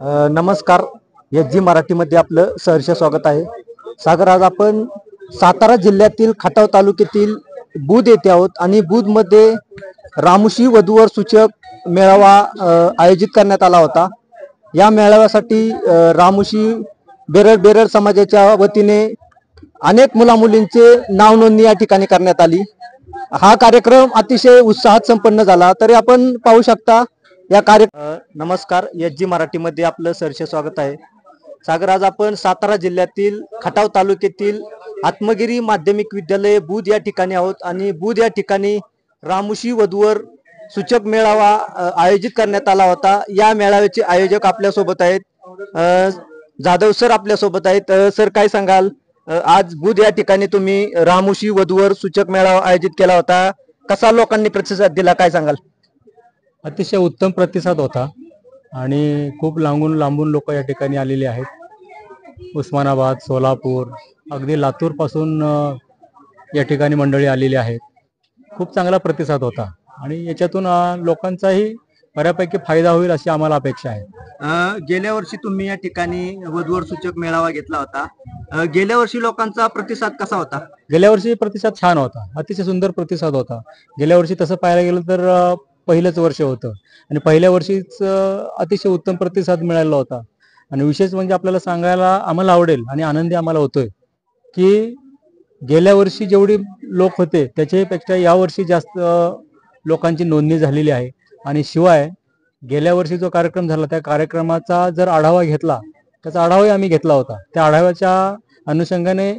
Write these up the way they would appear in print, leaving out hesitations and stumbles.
नमस्कार. H G मराठीमध्ये आपलं सहर्ष स्वागत आहे. सागर, आज आपण सातारा जिल्ह्यातील खटाव तालुक्यातील बुध येथे आहोत आणि बुधमध्ये रामोशी वधूवर सूचक मेळावा आयोजित करण्यात आला होता. या मेळाव्यासाठी रामोशी बेरड समाजाच्या वतीने अनेक मुलामुलींचे नाव नोंदणी या ठिकाणी करण्यात आली. हा कार्यक्रम अतिशय उत्साहात संपन्न झाला. तरी आपण पाहू शकता या नमस्कार. एच जी मराठीमध्ये आपलं सहर्ष स्वागत आहे. सागर, आज आपण सातारा जिल्ह्यातील खटाव तालुक्यातील आत्मगिरी माध्यमिक विद्यालय बुध या ठिकाणी आहोत आणि बुध या ठिकाणी रामोशी वधूवर सूचक मेळावा आयोजित करण्यात आला होता. या मेळाव्याचे आयोजक आपल्या सोबत आहेत. जाधव सर आपल्या सोबत आहेत. सर, काय सांगाल, आज बुध या ठिकाणी तुम्ही रामोशी वधूवर सूचक मेळावा आयोजित केला होता, कसा लोकांनी प्रतिसाद दिला, काय सांगाल? अतिशय उत्तम प्रतिसाद होता आणि खूप लांबून लोक या ठिकाणी आलेले आहेत. उस्मानाबाद, सोलापूर, अगदी लातूर पासून या ठिकाणी मंडळी आलेली आहेत. खूप चांगला प्रतिसाद होता आणि याच्यातून लोकांचाही बऱ्यापैकी फायदा होईल अशी आम्हाला अपेक्षा आहे. गेल्या वर्षी तुम्ही या ठिकाणी वधूवर सूचक मेळावा घेतला होता. गेल्या वर्षी लोकांचा प्रतिसाद कसा होता? गेल्या वर्षी प्रतिसाद छान होता, अतिशय सुंदर प्रतिसाद होता. गेल्या वर्षी तसं पाहायला गेलं तर पहिलंच वर्ष होतं आणि पहिल्या वर्षीच अतिशय उत्तम प्रतिसाद मिळाला होता. आणि विशेष म्हणजे आपल्याला सांगायला आम्हाला आवडेल आणि आनंदी आम्हाला होतोय की गेल्या वर्षी जेवढी लोक होते त्याच्यापेक्षा यावर्षी जास्त लोकांची नोंदणी झालेली आहे. आणि शिवाय गेल्या वर्षी जो कार्यक्रम झाला त्या कार्यक्रमाचा जर आढावा घेतला, त्याचा आढावाही आम्ही घेतला होता. त्या आढाव्याच्या अनुषंगाने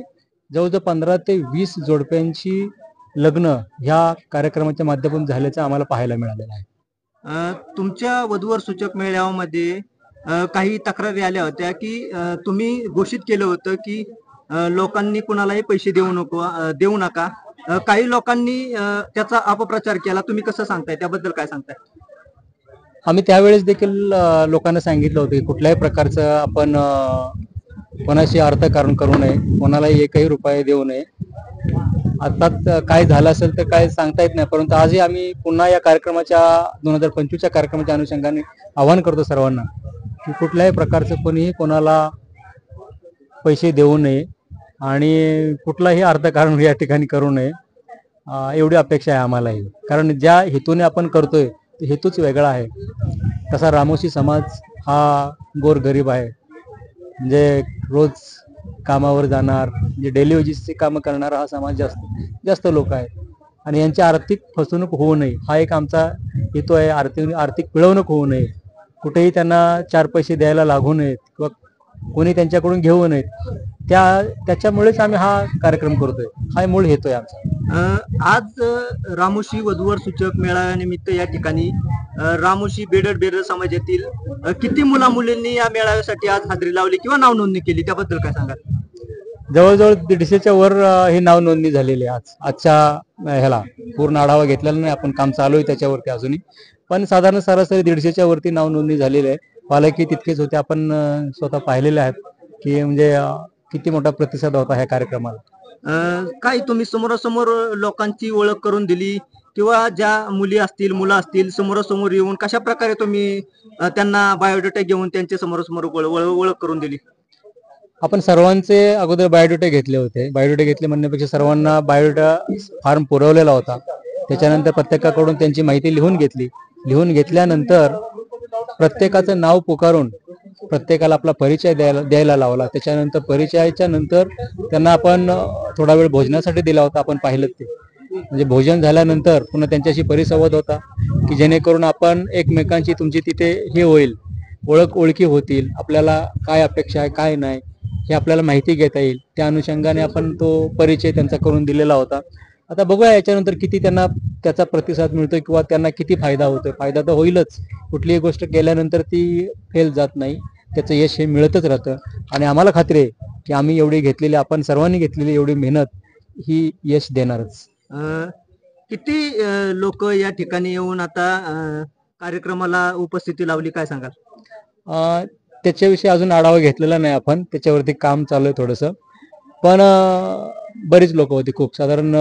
जवळजवळ 15 ते 20 जोडप्यांची लग्न ह्या कार्यक्रमाच्या माध्यमातून झाल्याचं आम्हाला पाहायला मिळालेलं आहे. तुमच्या वधूवर सूचक मेळाव्यामध्ये काही तक्रारी आल्या होत्या की तुम्ही घोषित केलं होतं की लोकांनी कुणालाही पैसे देऊ नका. काही लोकांनी त्याचा अपप्रचार केला. तुम्ही कसं सांगताय, त्याबद्दल काय सांगताय? आम्ही त्यावेळेस देखील लोकांना सांगितलं होतं की कुठल्याही प्रकारचं आपण कोणाशी अर्थकारण करू नये, कोणालाही एकही रुपये देऊ नये. आता काय झालं असेल तर काय सांगता येत नाही, परंतु आजही आम्ही पुन्हा या कार्यक्रमाच्या 2025च्या कार्यक्रमाच्या अनुषंगाने आवाहन करतो सर्वांना की कुठल्याही प्रकारचं कोणीही कोणाला पैसे देऊ नये आणि कुठलाही अर्थकारण या ठिकाणी करू नये, एवढी अपेक्षा आहे आम्हालाही. कारण ज्या हेतूने आपण करतोय तो हेतूच वेगळा आहे. तसा रामोशी समाज हा गोरगरीब आहे, म्हणजे रोज कामावर जाणार, म्हणजे डेली वेजेसची कामं करणारा हा समाज जास्त लोक आहेत आणि यांची आर्थिक फसवणूक होऊ नये हा एक आमचा हेतू आहे. आर्थिक पिळवणूक होऊ नये, कुठेही त्यांना 4 पैसे द्यायला लागू नयेत किंवा कोणी त्यांच्याकडून घेऊ नयेत, त्याच्यामुळेच आम्ही हा कार्यक्रम करतोय. हा मूळ हेतू आहे आमचा. आज रामोशी वधूवर सूचक मेळाव्यानिमित्त या ठिकाणी रामोशी बेरड समाजातील किती मुलामुलींनी या मेळाव्यासाठी आज हजेरी लावली किंवा नाव नोंदणी केली, त्याबद्दल काय सांगाल? जवळजवळ 150च्या वर ही नाव नोंदणी झालेली आहे. आजच्या ह्याला पूर्ण आढावा घेतलेला नाही आपण, काम चालू आहे त्याच्यावरती अजूनही, पण साधारण सरासरी 150च्या वरती नाव नोंदणी झालेली आहे. पालकही तितकेच होते, आपण स्वतः पाहिलेले आहेत की म्हणजे किती मोठा प्रतिसाद होता ह्या कार्यक्रमाला. काय तुम्ही समोरासमोर लोकांची ओळख करून दिली किंवा ज्या मुली असतील मुलं असतील समोरासमोर येऊन कशा प्रकारे तुम्ही त्यांना बायोडेटा घेऊन त्यांच्या समोरासमोर ओळख करून दिली? आपण सर्वांचे अगोदर बायोडेटा घेतले होते. बायोडेटा घेतले म्हणण्यापेक्षा सर्वांना बायोडेटा फॉर्म पुरवलेला होता. त्याच्यानंतर प्रत्येकाकडून त्यांची माहिती लिहून घेतली. लिहून घेतल्यानंतर प्रत्येकाचं नाव पुकारून प्रत्येकाला आपला परिचय द्यायला लावला. त्याच्यानंतर परिचयाच्या नंतर त्यांना आपण थोडा वेळ भोजनासाठी दिला होता. आपण पाहिलं ते, म्हणजे भोजन झाल्यानंतर पुन्हा त्यांच्याशी परिसंवाद होता की जेणेकरून आपण एकमेकांची तुमची तिथे हे होईल, ओळखी होतील, आपल्याला काय अपेक्षा आहे काय नाही हे आपल्याला माहिती घेता येईल. त्या अनुषंगाने आपण तो परिचय त्यांचा करून दिलेला होता. आता बघूया याच्यानंतर किती त्यांना त्याचा प्रतिसाद मिळतोय किंवा त्यांना किती फायदा होतोय. फायदा तर होईलच, कुठलीही गोष्ट केल्यानंतर ती फेल जात नाही, त्याचं यश हे मिळतच राहतं. आणि आम्हाला खात्री आहे की आम्ही एवढी घेतलेली, आपण सर्वांनी घेतलेली एवढी मेहनत ही यश देणारच. किती लोक या ठिकाणी येऊन आता कार्यक्रमाला उपस्थिती लावली, काय सांगाल? त्याच्याविषयी अजून आढावा घेतलेला नाही आपण, त्याच्यावरती काम चालू आहे थोडंसं, पण बरीच लोक होती, खूप साधारण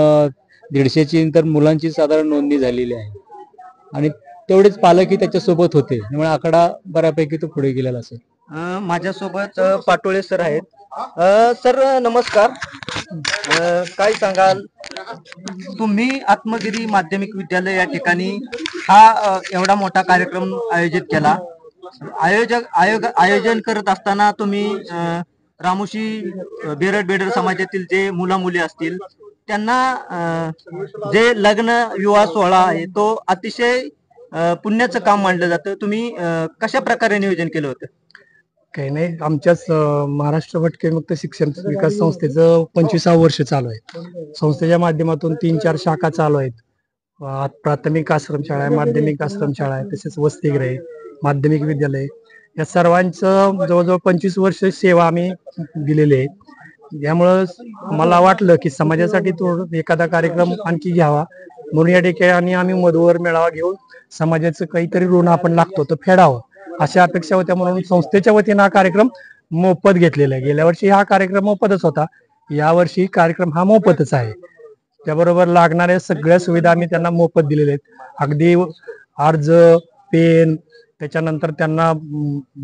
150ची तर मुलांची साधारण नोंदणी झालेली आहे आणि तेवढेच पालकही त्याच्यासोबत होते, त्यामुळे आकडा बऱ्यापैकी तो पुढे गेलेला असेल. माझ्यासोबत पाटोळे सर आहेत. सर नमस्कार. काय सांगाल, तुम्ही आत्मगिरी माध्यमिक विद्यालय या ठिकाणी हा एवढा मोठा कार्यक्रम आयोजित केला. आयोजन करत असताना तुम्ही रामोशी बेरड बेडर समाजातील जे मुला मुली असतील त्यांना जे लग्न विवाह सोहळा आहे तो अतिशय पुण्याचं काम मानलं जातं. तुम्ही कशा प्रकारे नियोजन केलं होतं? काही नाही, आमच्याच महाराष्ट्र भटकेमुक्त शिक्षण विकास संस्थेचं 25वं वर्ष चालू आहे. संस्थेच्या माध्यमातून 3-4 शाखा चालू आहेत. प्राथमिक आश्रमशाळा आहे, माध्यमिक आश्रमशाळा आहे, तसेच वसतिगृह आहे, माध्यमिक विद्यालय. या सर्वांचं जवळजवळ 25 वर्ष सेवा आम्ही दिलेली आहे. यामुळं मला वाटलं की समाजासाठी थोडं एखादा कार्यक्रम आणखी घ्यावा, म्हणून या ठिकाणी आम्ही मधुवर मेळावा घेऊन समाजाचं काहीतरी ऋण आपण लागतो तर फेडावं अशा अपेक्षा होत्या, म्हणून संस्थेच्या वतीनं हा कार्यक्रम मोफत घेतलेला आहे. गेल्या वर्षी हा कार्यक्रम मोफतच होता, यावर्षी कार्यक्रम हा मोफतच आहे. त्याबरोबर लागणाऱ्या सगळ्या सुविधा आम्ही त्यांना मोफत दिलेल्या आहेत. अगदी अर्ज, पेन, त्याच्यानंतर त्यांना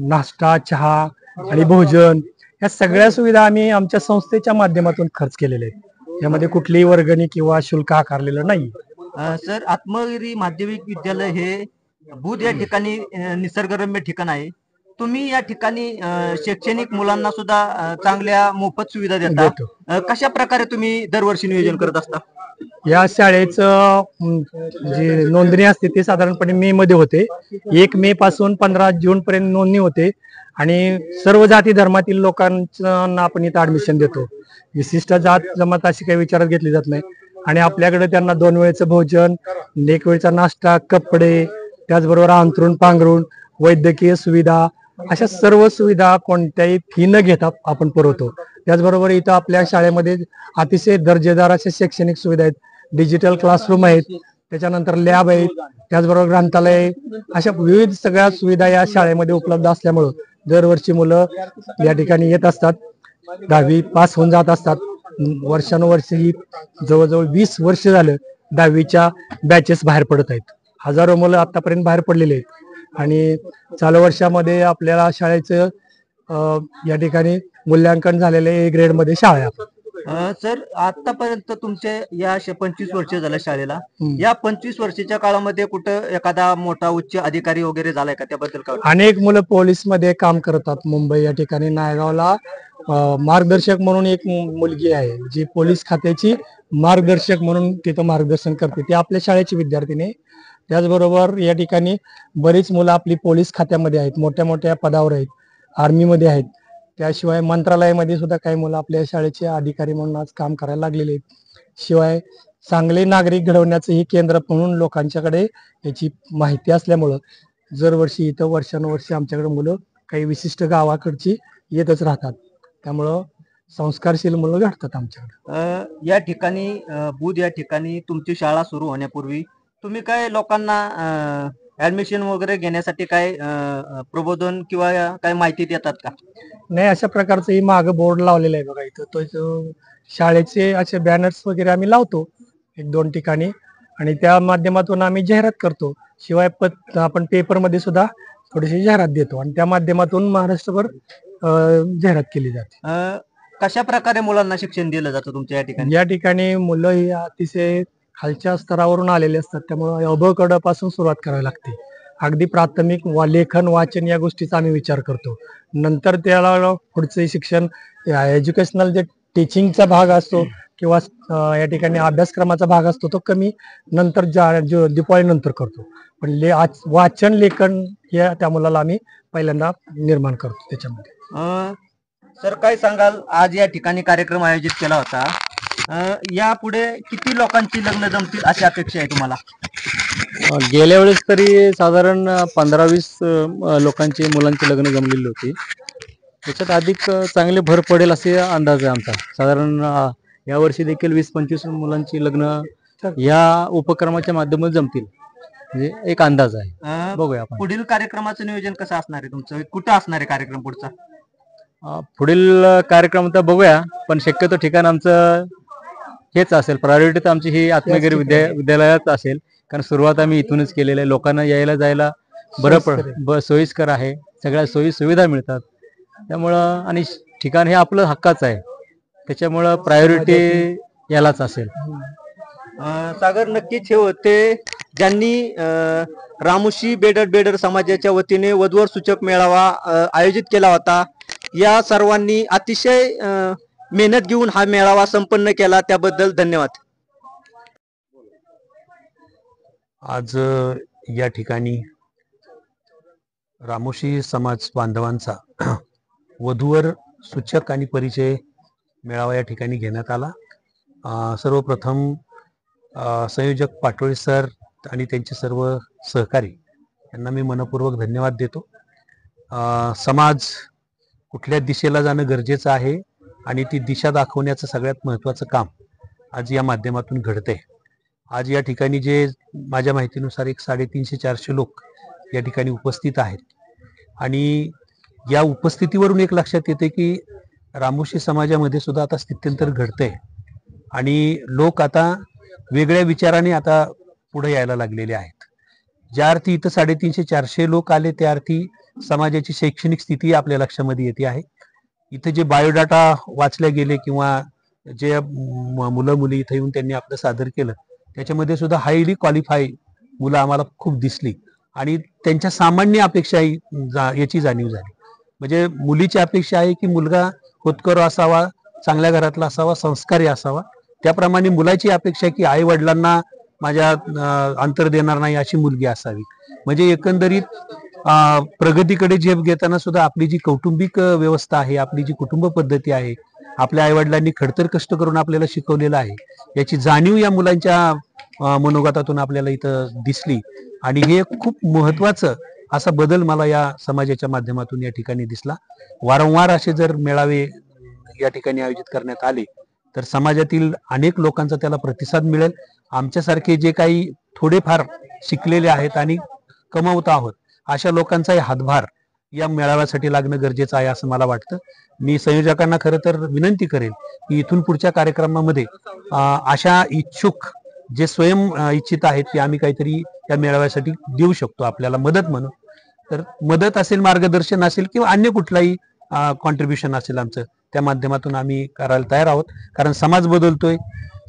नाश्ता, चहा आणि भोजन या सगळ्या सुविधा आम्ही आमच्या संस्थेच्या माध्यमातून खर्च केलेले आहेत. यामध्ये कुठलीही वर्गणी किंवा शुल्क आकारलेलं नाही. सर, आत्मगिरी माध्यमिक विद्यालय हे बुध या ठिकाणी निसर्गरम्य ठिकाण आहे. तुम्ही या ठिकाणी शैक्षणिक मुलांना सुद्धा चांगल्या मोफत सुविधा देता. कशा प्रकारे तुम्ही दरवर्षी नियोजन करत असता? या शाळेचं जी नोंदणी असते ते साधारणपणे मे मध्ये होते. 1 मे पासून 15 जून पर्यंत नोंदणी होते आणि सर्व जाती धर्मातील लोकांना आपण इथं ऍडमिशन देतो. विशिष्ट जात जमात अशी काही विचारात घेतली जात नाही. आणि आपल्याकडे त्यांना 2 वेळेचं भोजन, 1 वेळचा नाश्ता, कपडे, त्याचबरोबर अंथरूण पांघरूण, वैद्यकीय सुविधा अशा सर्व सुविधा कोणत्याही फी न घेता आपण पुरवतो. त्याचबरोबर इथं आपल्या शाळेमध्ये अतिशय दर्जेदार अशा शैक्षणिक सुविधा आहेत. डिजिटल क्लासरूम आहेत, त्याच्यानंतर लॅब आहेत, त्याचबरोबर ग्रंथालय, अशा विविध सगळ्या सुविधा या शाळेमध्ये उपलब्ध असल्यामुळं दरवर्षी मुलं या ठिकाणी येत असतात, 10वी पास होऊन जात असतात. वर्षानुवर्ष ही जवळजवळ 20 वर्ष झालं 10वीच्या बॅचेस बाहेर पडत आहेत. हजारो मुलं आतापर्यंत बाहेर पडलेले आहेत आणि चालू वर्षामध्ये आपल्याला शाळेचं या ठिकाणी मूल्यांकन झालेले A ग्रेड मध्ये शाळा आहे. सर, आतापर्यंत तुमचे या 25 वर्ष झाल्या शाळेला, या 25 वर्षाच्या काळामध्ये कुठं एखादा मोठा उच्च अधिकारी वगैरे झालाय का? त्याबद्दल काय? अनेक मुलं पोलीस मध्ये काम करतात. मुंबई या ठिकाणी नायगावला मार्गदर्शक म्हणून एक मुलगी आहे जी पोलीस खात्याची मार्गदर्शक म्हणून तिथं मार्गदर्शन करते. ती आपल्या शाळेची विद्यार्थिनी. त्याचबरोबर या ठिकाणी बरीच मुलं आपली पोलीस खात्यामध्ये आहेत, मोठ्या मोठ्या पदावर आहेत, आर्मीमध्ये आहेत. त्याशिवाय मंत्रालयामध्ये सुद्धा काही मुलं आपल्या शाळेचे अधिकारी म्हणून आज काम करायला लागलेले आहेत. शिवाय चांगले नागरिक घडवण्याचं ही केंद्र म्हणून लोकांच्याकडे याची माहिती असल्यामुळं दरवर्षी इथं वर्षानुवर्षी आमच्याकडे मुलं काही विशिष्ट गावाकडची येतच राहतात. त्यामुळं संस्कारशील मुलं घडतात आमच्याकडे. या ठिकाणी बुध या ठिकाणी तुमची शाळा सुरू होण्यापूर्वी तुम्ही काय लोकांना ऍडमिशन वगैरे घेण्यासाठी काय प्रबोधन किंवा काय माहिती देतात का? नाही, अशा प्रकारचं ही मागं बोर्ड लावलेलं आहे बघा इथं. तो शाळेचे असे बॅनर्स वगैरे आम्ही लावतो 1-2 ठिकाणी आणि त्या माध्यमातून आम्ही जाहिरात करतो. शिवाय आपण पेपरमध्ये सुद्धा थोडीशी जाहिरात देतो आणि त्या माध्यमातून महाराष्ट्रभर जाहिरात केली जाते. कशा प्रकारे मुलांना शिक्षण दिलं जातं तुमच्या या ठिकाणी? या ठिकाणी मुलं ही अतिशय खालच्या स्तरावरून आलेले असतात, त्यामुळे अ पासून सुरुवात करावी लागते. अगदी प्राथमिक लेखन वाचन या गोष्टीचा आम्ही विचार करतो. नंतर त्याला पुढचे शिक्षण एज्युकेशनल जे टीचिंगचा भाग असतो किंवा या ठिकाणी अभ्यासक्रमाचा भाग असतो तो कमी नंतर दिवाळी नंतर करतो. पण वाचन लेखन या त्या मुलाला आम्ही पहिल्यांदा निर्माण करतो त्याच्यामध्ये. सर, काय सांगाल, आज या ठिकाणी कार्यक्रम आयोजित केला होता, यापुढे किती लोकांची लग्न जमतील अशी अपेक्षा आहे तुम्हाला? गेल्या वेळेस तरी साधारण 15-20 लोकांची मुलांची लग्न जमलेली होती. त्याच्यात अधिक चांगली भर पडेल असे अंदाज आहे आमचा. साधारण यावर्षी देखील 20-25 मुलांची लग्न या उपक्रमाच्या माध्यमातून जमतील, म्हणजे एक अंदाज आहे. बघूया आपण पुढील कार्यक्रमाचं नियोजन कसं असणार आहे तुमचं? कुठं असणार आहे कार्यक्रम पुढचा? पुढील कार्यक्रम तर बघूया, पण शक्यतो ठिकाण आमचं हेच असेल. प्रायोरिटी तर आमची ही आत्मगिरी विद्यालयात असेल, कारण सुरुवात आम्ही इथूनच केलेली आहे. लोकांना यायला जायला सोयीस्कर आहे, सगळ्या सोयी सुविधा मिळतात. त्यामुळं आणि ठिकाण हे आपलं हक्काचं आहे, त्याच्यामुळं प्रायोरिटी यालाच असेल. सागर, नक्कीच हे होते ज्यांनी रामोशी बेडर समाजाच्या वतीने वधूवर सूचक मेळावा आयोजित केला होता. या सर्वांनी अतिशय मेहनत घेऊन हा मेळावा संपन्न केला, त्याबद्दल धन्यवाद. आज या ठिकाणी रामोशी समाज बांधवांचा वधूवर सूचक आणि परिचय मेळावा या ठिकाणी घेण्यात आला. सर्वप्रथम संयोजक पाटोळे सर आणि त्यांचे सर्व सहकारी यांना मी मनपूर्वक धन्यवाद देतो. समाज कुठल्या दिशेला जाणं गरजेचं आहे आणि ती दिशा दाखवण्याचं सगळ्यात महत्त्वाचं काम आज या माध्यमातून घडतंय. आज या ठिकाणी जे माझ्या माहितीनुसार 350-400 लोक या ठिकाणी उपस्थित आहेत आणि या उपस्थितीवरून एक लक्षात येते की रामोशी समाजामध्ये सुद्धा आता स्थित्यंतर घडतंय आणि लोक आता वेगळ्या विचाराने आता पुढे यायला लागलेले आहेत. ज्या अर्थी इथं 350-400 लोक आले त्या अर्थी समाजाची शैक्षणिक स्थिती आपल्या लक्षामध्ये येते आहे. इथे जे बायोडाटा वाचले गेले किंवा जे मुलं मुली इथे येऊन त्यांनी आपलं सादर केलं त्याच्यामध्ये सुद्धा हायली क्वालिफाय मुलं आम्हाला खूप दिसली आणि त्यांच्या सामान्य अपेक्षा याची जाणीव झाली. म्हणजे मुलीची अपेक्षा आहे की मुलगा होतकर असावा, चांगल्या घरातला असावा, संस्कारी असावा. त्याप्रमाणे मुलाची अपेक्षा की आई वडिलांना माझ्या अंतर देणार नाही अशी मुलगी असावी. म्हणजे एकंदरीत प्रगतीकडे झेप घेताना सुद्धा आपली जी कौटुंबिक व्यवस्था आहे, आपली जी कुटुंब पद्धती आहे, आपल्या आईवडिलांनी खडतर कष्ट करून आपल्याला शिकवलेलं आहे याची जाणीव या मुलांच्या मनोगतातून आपल्याला इथं दिसली आणि हे खूप महत्वाचं असा बदल मला या समाजाच्या माध्यमातून या ठिकाणी दिसला. वारंवार असे जर मेळावे या ठिकाणी आयोजित करण्यात आले तर समाजातील अनेक लोकांचा त्याला प्रतिसाद मिळेल. आमच्यासारखे जे काही थोडेफार शिकलेले आहेत आणि कमवत आहोत अशा लोकांचाही हातभार या मेळाव्यासाठी लागणं गरजेचं आहे असं मला वाटतं. मी संयोजकांना खरं तर विनंती करेन की इथून पुढच्या कार्यक्रमामध्ये अशा इच्छुक जे स्वयं इच्छित आहेत की आम्ही काहीतरी या मेळाव्यासाठी देऊ शकतो आपल्याला मदत म्हणून, तर मदत असेल, मार्गदर्शन असेल किंवा अन्य कुठलाही कॉन्ट्रीब्युशन असेल आमचं, त्या माध्यमातून आम्ही करायला तयार आहोत. कारण समाज बदलतोय,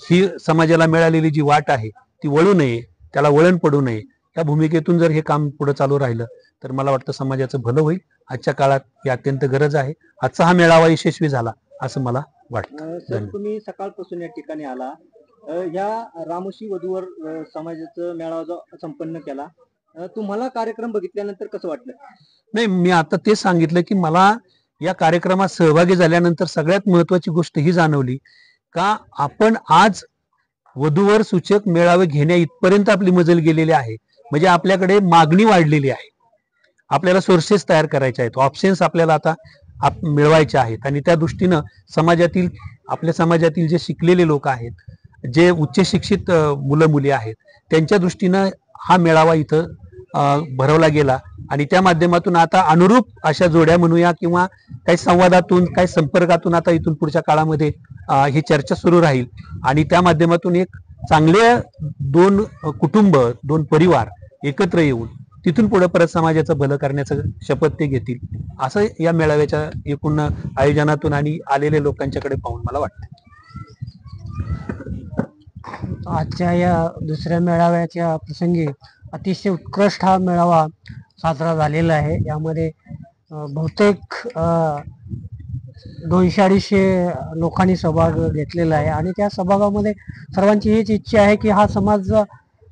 ही समाजाला मिळालेली जी वाट आहे ती वळू नये, त्याला वळण पडू नये, या भूमिकेतून जर हे काम पुढे चालू राहिलं तर मला वाटतं समाजाचं भलं होईल. आजच्या काळात ही अत्यंत गरज आहे. आजचा हा मेळावा यशस्वी झाला असं मला वाटतं. सर, तुम्ही सकाळपासून या ठिकाणी आला, या रामोशी वधूवर समाजाचा मेळावा जो संपन्न केला, तुम्हाला कार्यक्रम बघितल्यानंतर कसं वाटलं? नाही, मी आता ते सांगितलं की मला या कार्यक्रमात सहभागी झाल्यानंतर सगळ्यात महत्वाची गोष्ट ही जाणवली का आपण आज वधूवर सूचक मेळावे घेण्या इथपर्यंत आपली मजल गेलेली आहे. म्हणजे आपल्याकडे मागणी वाढलेली आहे, आपल्याला सोर्सेस तयार करायचे आहेत, ऑप्शन्स आपल्याला आता मिळवायचे आहेत आणि त्या दृष्टीनं समाजातील आपल्या समाजातील जे शिकलेले लोक आहेत, जे उच्च शिक्षित मुलं मुली आहेत, त्यांच्या दृष्टीनं हा मेळावा इथं भरवला गेला आणि त्या माध्यमातून आता अनुरूप अशा जोड्या म्हणूया किंवा काही संवादातून, काही संपर्कातून आता इथून पुढच्या काळामध्ये ही चर्चा सुरू राहील आणि त्या माध्यमातून एक चांगले दोन कुटुंब, दोन परिवार एकत्र येऊन तिथून पुढे परत समाजाचं भलं करण्याचं शपथ ते घेतील असं या मेळाव्याच्या एकूण आयोजनातून आणि आलेल्या लोकांच्याकडे पाहून मला वाटतं. आजच्या या दुसऱ्या मेळाव्याच्या प्रसंगी अतिशय उत्कृष्ट हा मेळावा साजरा झालेला आहे. यामध्ये बहुतेक 200-250 लोकांनी सहभाग घेतलेला आहे आणि त्या सहभागामध्ये सर्वांची हीच इच्छा आहे की हा समाज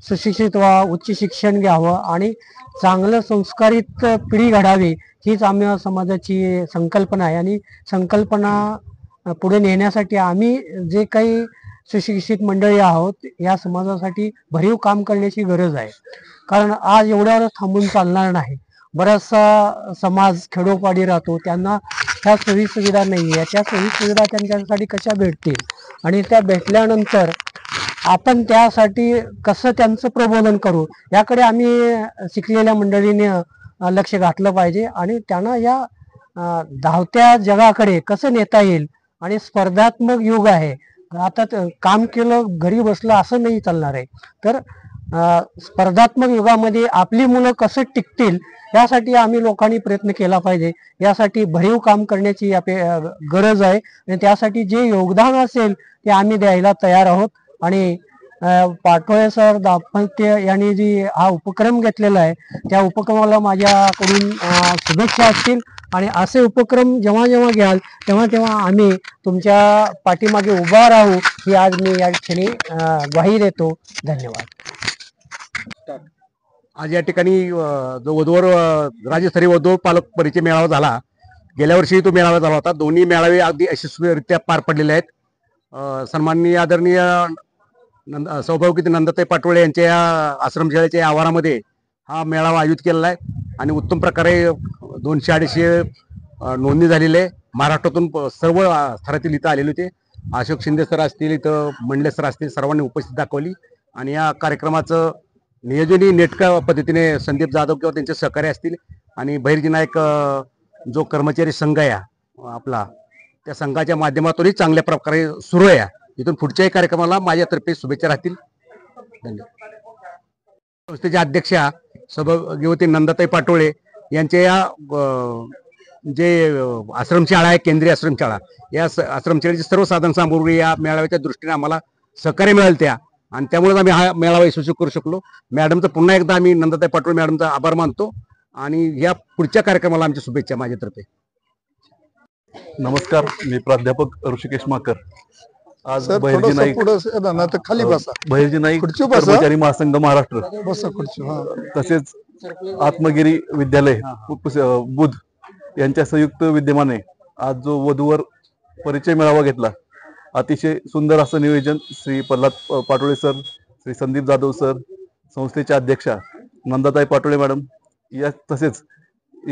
सुशिक्षित व्हावा, उच्च शिक्षण घ्यावं आणि चांगलं संस्कारित पिढी घडावी, हीच आम्ही समाजाची संकल्पना आहे. आणि संकल्पना पुढे नेण्यासाठी आम्ही जे काही सुशिक्षित मंडळी आहोत या समाजासाठी भरीव काम करण्याची गरज आहे. कारण आज एवढ्यावर थांबून चालणार नाही. बराचसा समाज खेडोपाडी राहतो, त्यांना ह्या सोयी सुविधा नाही आहे. त्या सोयी सुविधा त्यांच्यासाठी कशा भेटतील आणि त्या भेटल्यानंतर आपण त्यासाठी कसं त्यांचं प्रबोधन करू याकडे आम्ही शिकलेल्या मंडळीने लक्ष घातलं पाहिजे आणि त्यांना या धावत्या जगाकडे कसं नेता येईल. आणि स्पर्धात्मक युग आहे, आता काम केलं घरी बसलं असं नाही चालणार आहे. तर स्पर्धात्मक युगामध्ये आपली मुलं कसं टिकतील यासाठी आम्ही लोकांनी प्रयत्न केला पाहिजे. यासाठी भरीव काम करण्याची गरज आहे आणि त्यासाठी जे योगदान असेल ते आम्ही द्यायला तयार आहोत. आणि पाटोळे सर दाम्पत्य यांनी जी हा उपक्रम घेतलेला आहे त्या उपक्रमाला माझ्याकडून शुभेच्छा असतील. आणि असे उपक्रम जेव्हा जेव्हा घ्याल तेव्हा तेव्हा आम्ही तुमच्या पाठीमागे उभा राहू ही आज मी या क्षणी ग्वाही देतो. धन्यवाद. आज या ठिकाणी जो वधूवर राज्यस्तरीय वधू पालक परिचय मेळावा झाला. गेल्या वर्षी तो मेळावा झाला होता. दोन्ही मेळावे अगदी यशस्वीरित्या पार पडलेले आहेत. सन्माननीय आदरणीय सौभाग्यवती नंदाताई पाटोळे यांच्या या आश्रमशाळेच्या आवारामध्ये हा मेळावा आयोजित केलेला आहे आणि उत्तम प्रकारे 200-250 नोंदणी झालेली आहे. महाराष्ट्रातून सर्व स्तरातील इथं आलेले होते. अशोक शिंदे सर असतील, इथं मंडले सर असतील, सर्वांनी उपस्थित दाखवली. आणि या कार्यक्रमाचं नियोजनही नेटक्या पद्धतीने संदीप जाधव किंवा त्यांचे सहकारी असतील. आणि बहिर्जी नाईक जो कर्मचारी संघ आहे आपला, त्या संघाच्या माध्यमातूनही चांगल्या प्रकारे सुरू आहे. इथून पुढच्याही कार्यक्रमाला माझ्यातर्फे शुभेच्छा राहतील. धन्यवाद. संस्थेचे अध्यक्षा सौभाग्यवती नंदाताई पाटोळे यांच्या या जे आश्रमशाळा आहे, केंद्रीय आश्रमशाळा, या आश्रमशाळेची सर्व साधन सामुग्री या मेळाव्याच्या दृष्टीने आम्हाला सहकार्य मिळालं त्या, आणि त्यामुळेच आम्ही हा मेळावा यशस्वी करू शकलो. मॅडमचं पुन्हा एकदा आम्ही नंदाताई पाटोळे मॅडमचा आभार मानतो आणि या पुढच्या कार्यक्रमाला आमच्या शुभेच्छा माझ्यातर्फे. नमस्कार, मी प्राध्यापक ऋषिकेश माकर. आज सर, बहिर्जी थोडंसं नाईक पुढं सर, ना तर खाली बसा. बहिर्जी नाईक खुर्ची बसा. कर्मचारी महासंघ महाराष्ट्र बसा खुर्ची. हा. तसेच आत्मगिरी विद्यालय बुध यांच्या संयुक्त विद्यमाने आज जो वधूवर परिचय मेळावा घेतला. अतिशय सुंदर असं नियोजन श्री प्रल्हाद पाटोळे सर, श्री संदीप जाधव सर, संस्थेच्या अध्यक्षा नंदाताई पाटोळे मॅडम या, तसेच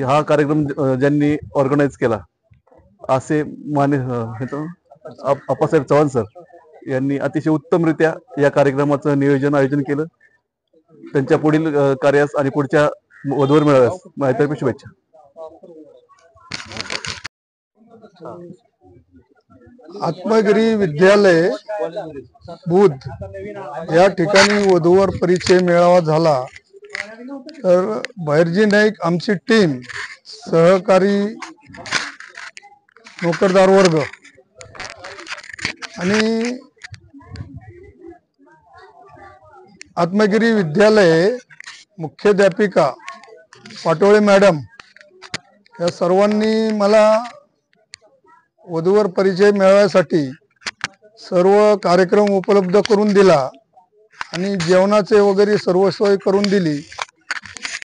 हा कार्यक्रम ज्यांनी ऑर्गनाईज केला असे अप्पासाहेब चव्हाण सर यांनी अतिशय उत्तमरित्या या कार्यक्रमाचं आयोजन केलं. त्यांच्या पुढील कार्यास आणि पुढच्या वधूवर मेळाव्यास माझ्यातर्फे शुभेच्छा. आत्मगिरी विद्यालय बुध या ठिकाणी वधूवर परिचय मेळावा झाला. तर बहिर्जी नाईक आमची टीम, सहकारी नोकरदार वर्ग आणि आत्मगिरी विद्यालय मुख्याध्यापिका पाटोळे मॅडम या सर्वांनी मला वधूवर परिचय मेळाव्यासाठी सर्व कार्यक्रम उपलब्ध करून दिला आणि जेवणाचे वगैरे सर्व सोय करून दिली.